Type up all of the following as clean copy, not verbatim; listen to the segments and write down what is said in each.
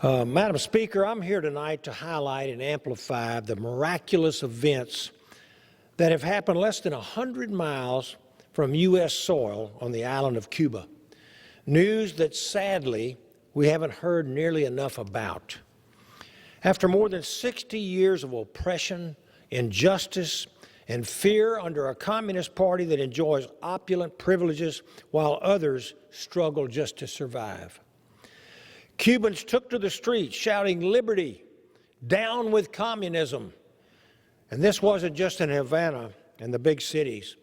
Madam Speaker, I'm here tonight to highlight and amplify the miraculous events that have happened less than 100 miles from U.S. soil on the island of Cuba. News that sadly we haven't heard nearly enough about. After more than 60 years of oppression, injustice, and fear under a communist party that enjoys opulent privileges while others struggle just to survive. Cubans took to the streets shouting liberty, down with communism. And this wasn't just in Havana and the big cities.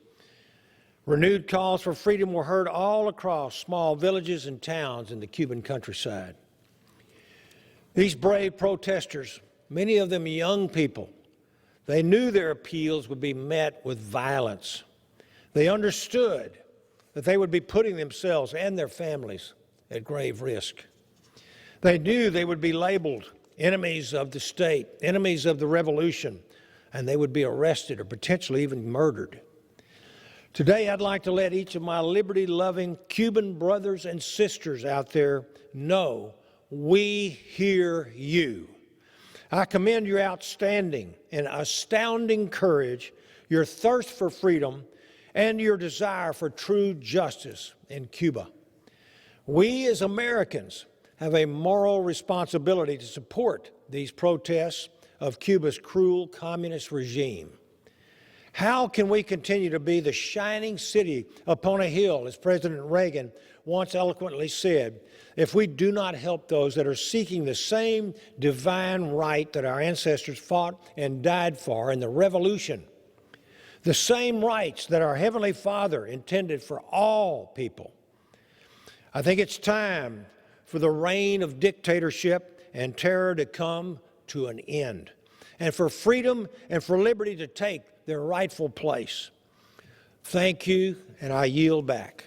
Renewed calls for freedom were heard all across small villages and towns in the Cuban countryside. These brave protesters, many of them young people, they knew their appeals would be met with violence. They understood that they would be putting themselves and their families at grave risk. They knew they would be labeled enemies of the state, enemies of the revolution, and they would be arrested or potentially even murdered. Today, I'd like to let each of my liberty-loving Cuban brothers and sisters out there know we hear you. I commend your outstanding and astounding courage, your thirst for freedom, and your desire for true justice in Cuba. We as Americans have a moral responsibility to support these protests of Cuba's cruel communist regime. How can we continue to be the shining city upon a hill, as President Reagan once eloquently said, if we do not help those that are seeking the same divine right that our ancestors fought and died for in the Revolution, the same rights that our Heavenly Father intended for all people? I think it's time for the reign of dictatorship and terror to come to an end, and for freedom and for liberty to take their rightful place. Thank you, and I yield back.